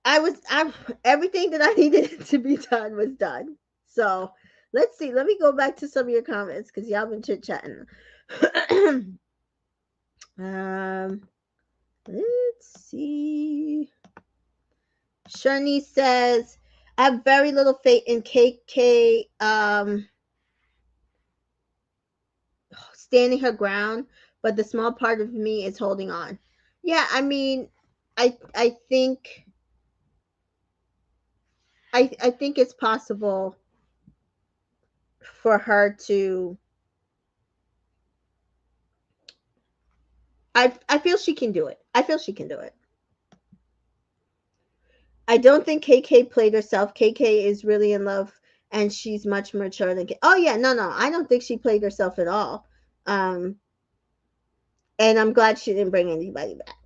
I everything that I needed to be done was done. So let's see. Let me go back to some of your comments because y'all been chit chatting. um, let's see. Shani says, I have very little faith in KK standing her ground, but the small part of me is holding on. Yeah, I mean, I think I think it's possible for her to. I feel she can do it. I feel she can do it. I don't think KK played herself. KK is really in love and she's much mature than Oh yeah, no. I don't think she played herself at all. Um and I'm glad she didn't bring anybody back.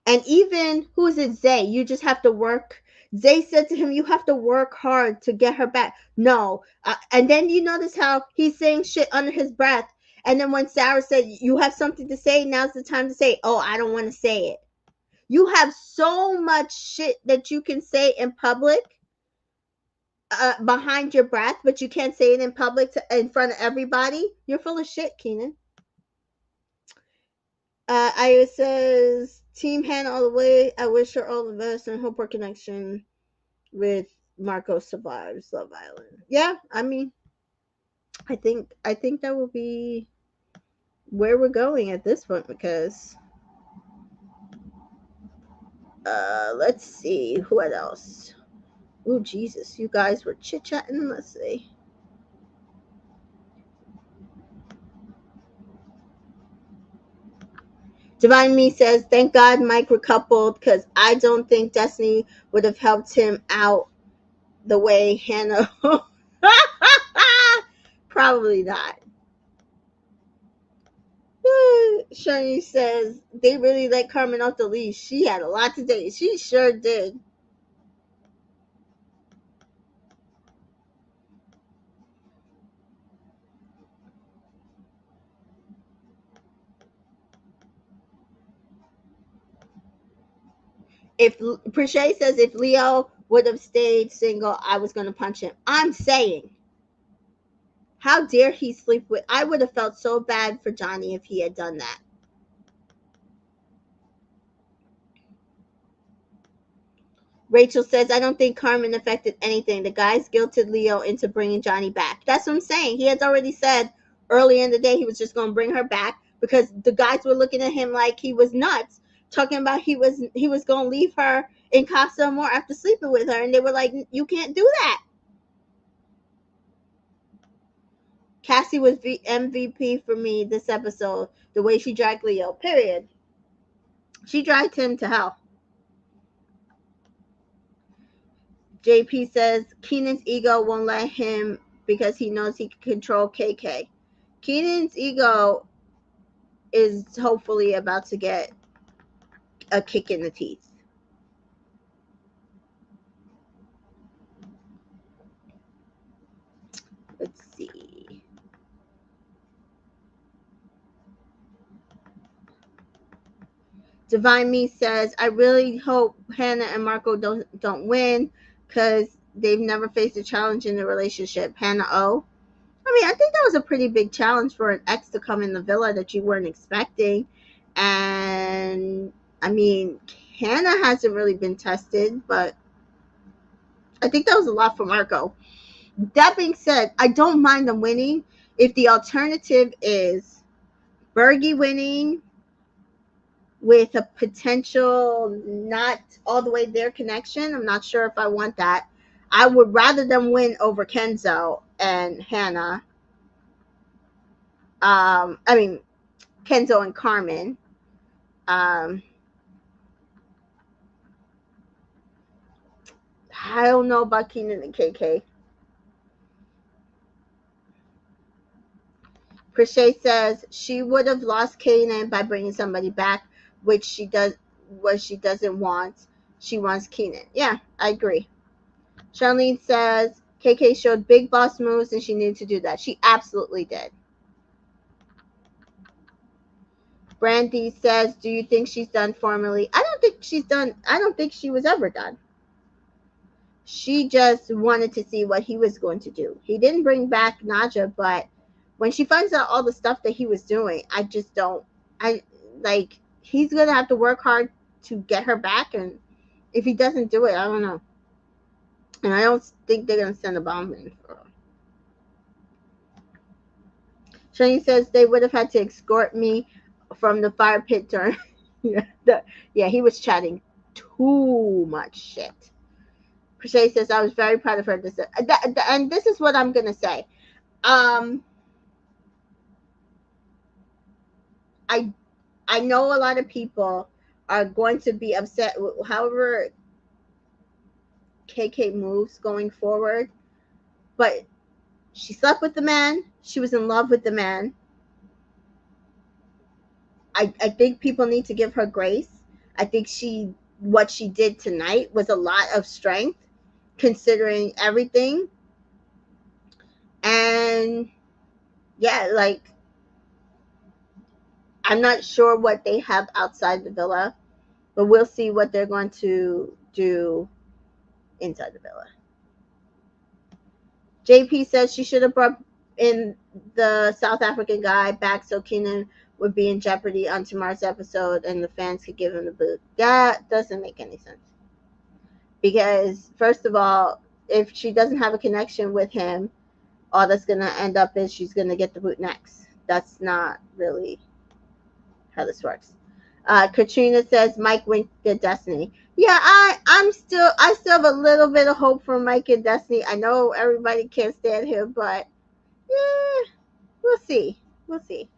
And even who is it, Zay? You just have to work. Zay said to him, "You have to work hard to get her back." No, and then you notice how he's saying shit under his breath. And then when Sarah said, "You have something to say," now's the time to say, "Oh, I don't want to say it." You have so much shit that you can say in public behind your breath, but you can't say it in public in front of everybody. You're full of shit, Keenan. Aya says, Team Hannah all the way. I wish her all the best and hope her connection with Marco survives Love Island. Yeah, I mean, I think that will be where we're going at this point because let's see what else. Oh Jesus, you guys were chit chatting. Let's see. Divine Me says, thank God Mike recoupled because I don't think Destiny would have helped him out the way Hannah. Probably not. Shani says, they really let Carmen off the leash. She had a lot to do. She sure did. If Prichet says if Leo would have stayed single, I was going to punch him. I'm saying How dare he sleep with? I would have felt so bad for Johnny if he had done that. Rachel says, I don't think Carmen affected anything. The guys guilted Leo into bringing Johnny back. That's what I'm saying. He had already said earlier in the day he was just going to bring her back because the guys were looking at him like he was nuts, talking about he was going to leave her in Casa Amor after sleeping with her, and they were like, you can't do that. Cassie was MVP for me this episode. The way she dragged Leo. Period. She dragged him to hell. JP says Keenan's ego won't let him because he knows he can control KK. Keenan's ego is hopefully about to get a kick in the teeth. Let's see. Divine Me says, I really hope Hannah and Marco don't win because they've never faced a challenge in the relationship. Hannah O. I mean, I think that was a pretty big challenge for an ex to come in the villa that you weren't expecting. And I mean, Hannah hasn't really been tested, but I think that was a lot for Marco. That being said, I don't mind them winning if the alternative is Bergie winning with a potential not all the way there connection. I'm not sure if I want that. I would rather them win over Kenzo and Hannah. I mean, Kenzo and Carmen. I don't know about Keenan and KK. Crochet says she would have lost Keenan by bringing somebody back, which she does. What she doesn't want, she wants Keenan. Yeah, I agree. Charlene says KK showed big boss moves and she needed to do that. She absolutely did. Brandy says, do you think she's done formally? I don't think she's done. I don't think she was ever done. She just wanted to see what he was going to do. He didn't bring back Naja, but when she finds out all the stuff that he was doing, I just don't. I like he's gonna have to work hard to get her back, and if he doesn't do it, I don't know. And I don't think they're gonna send a bomb in for her. Shani says they would have had to escort me from the fire pit during. Yeah, he was chatting too much shit. Crochet says I was very proud of her. And this is what I'm gonna say. I I know a lot of people are going to be upset. However, KK moves going forward, but she slept with the man. She was in love with the man. I think people need to give her grace. I think what she did tonight was a lot of strength considering everything. And yeah, like I'm not sure what they have outside the villa, but we'll see what they're going to do inside the villa. JP says she should have brought in the South African guy back so Keenan would be in jeopardy on tomorrow's episode and the fans could give him the boot. That doesn't make any sense. Because, first of all, if she doesn't have a connection with him, all that's going to end up is she's going to get the boot next. That's not really how this works. Katrina says Mike winked at Destiny. Yeah, I still have a little bit of hope for Mike and Destiny. I know everybody can't stand him, but yeah, we'll see. We'll see.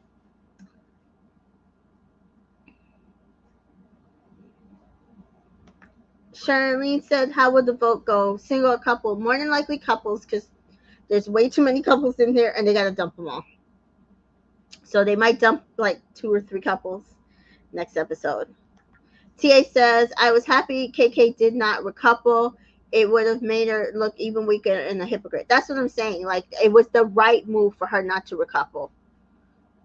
Charlene said, "How would the vote go? Single or couple? More than likely couples, because there's way too many couples in here, and they gotta dump them all. So they might dump like 2 or 3 couples next episode." TA says, I was happy KK did not recouple. It would have made her look even weaker and a hypocrite. That's what I'm saying. Like, it was the right move for her not to recouple.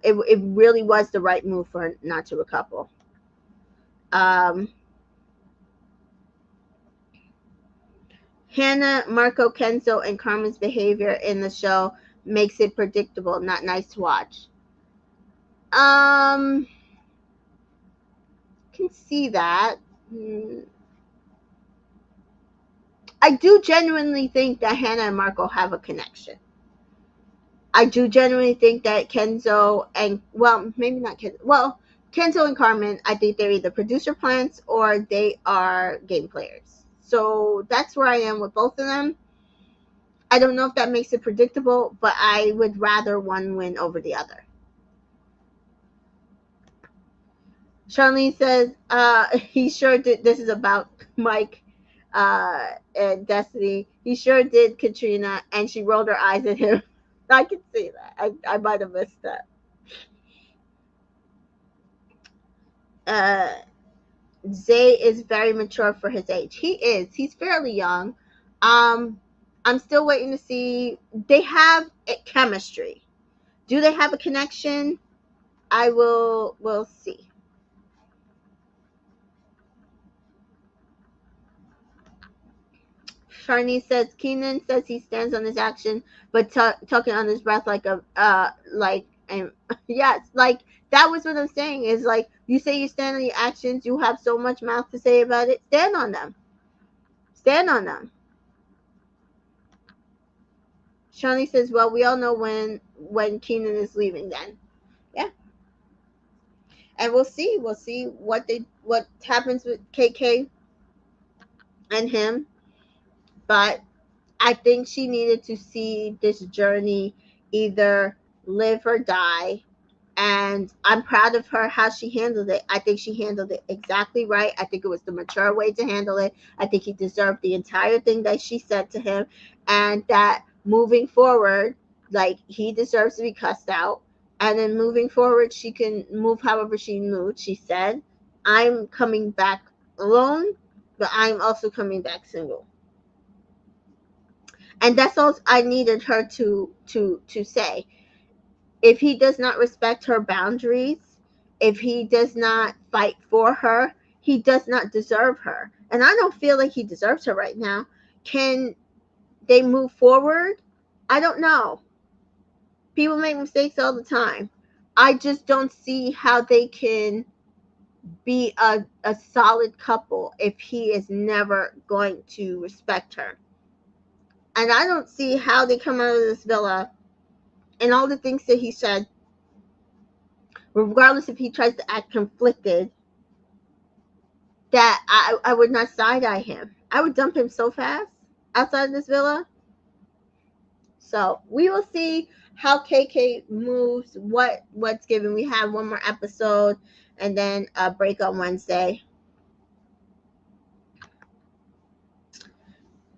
It really was the right move for her not to recouple. Hannah, Marco, Kenzo, and Carmen's behavior in the show makes it predictable, not nice to watch. Can see that. I do genuinely think that Hannah and Marco have a connection. I do genuinely think that Kenzo and, well, maybe not Kenzo. Well, Kenzo and Carmen, I think they're either producer plants or they are game players. So that's where I am with both of them. I don't know if that makes it predictable, but I would rather one win over the other. Charlene says, he sure did. This is about Mike and Destiny. He sure did Katrina, and she rolled her eyes at him. I can see that. I might have missed that. Zay is very mature for his age. He is. He's fairly young. I'm still waiting to see. They have a chemistry. Do they have a connection? We'll see. Sharni says Keenan says he stands on his action, but talking on his breath like a yes, like that was what I'm saying. Is like you say you stand on your actions, you have so much mouth to say about it. Stand on them. Stand on them. Shawnee says, "Well, we all know when Keenan is leaving. Then, yeah, and we'll see. We'll see what happens with KK and him. But I think she needed to see this journey either live or die. And I'm proud of her how she handled it. I think she handled it exactly right. I think it was the mature way to handle it. I think he deserved the entire thing that she said to him, and that moving forward, like he deserves to be cussed out. And then moving forward, she can move however she moved. She said, I'm coming back alone, but I'm also coming back single. And that's all I needed her to say. If he does not respect her boundaries, if he does not fight for her, he does not deserve her. And I don't feel like he deserves her right now. Can they move forward? I don't know. People make mistakes all the time. I just don't see how they can be a solid couple if he is never going to respect her. And I don't see how they come out of this villa and all the things that he said, regardless if he tries to act conflicted, that I would not side-eye him. I would dump him so fast outside of this villa. So we will see how KK moves, what's given. We have one more episode and then a break on Wednesday.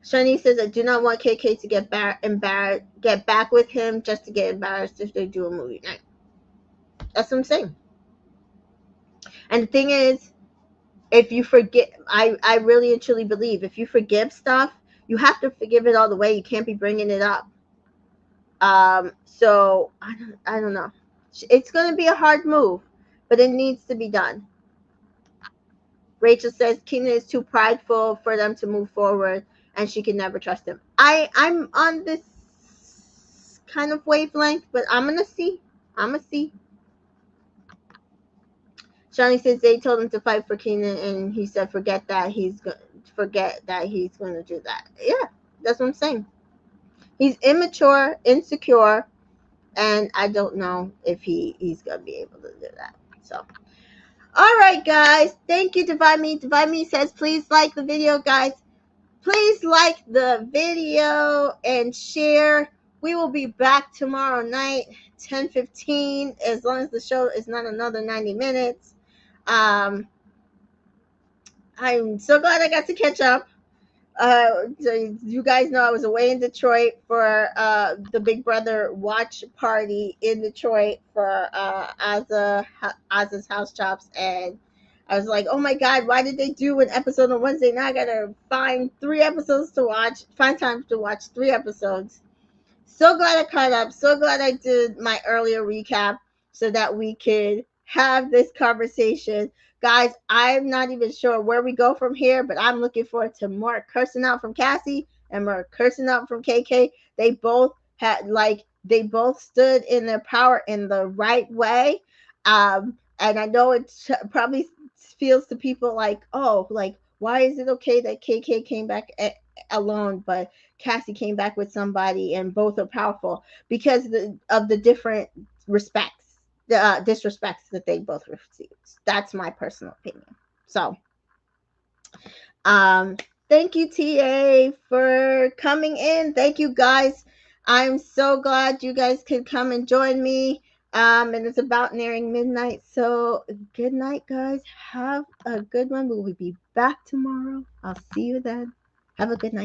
Shani says, I do not want KK to get back with him just to get embarrassed if they do a movie night. That's what I'm saying. And the thing is, if you forget, I really and truly believe if you forgive stuff, you have to forgive it all the way. You can't be bringing it up. So I don't know. It's going to be a hard move, but it needs to be done. Rachel says Keenan is too prideful for them to move forward, and she can never trust him. I'm on this kind of wavelength, but I'm gonna see. Johnny says they told him to fight for Keenan, and he said, "Forget that. He's going to do that." Yeah, that's what I'm saying. He's immature, insecure, and I don't know if he's gonna be able to do that. So, all right, guys. Thank you, Divide Me. Divide Me says, please like the video, guys. Please like the video and share. We will be back tomorrow night, 10:15, as long as the show is not another 90 minutes. I'm so glad I got to catch up. So you guys know I was away in Detroit for the Big Brother watch party in Detroit for Oz's House Chops, and I was like, oh my God, why did they do an episode on Wednesday? Now I gotta find 3 episodes to watch, find time to watch 3 episodes. So glad I caught up. So glad I did my earlier recap so that we could have this conversation. Guys, I'm not even sure where we go from here, but I'm looking forward to more cursing out from Cassie and more cursing out from KK. They both had, like, they both stood in their power in the right way. And I know it probably feels to people like, oh, like, why is it okay that KK came back alone, but Cassie came back with somebody, and both are powerful because of the different respects, the disrespects that they both received. That's my personal opinion. So, um, thank you, TA, for coming in. Thank you, guys. I'm so glad you guys could come and join me. And it's about nearing midnight. So, good night, guys. Have a good one. We will be back tomorrow. I'll see you then. Have a good night.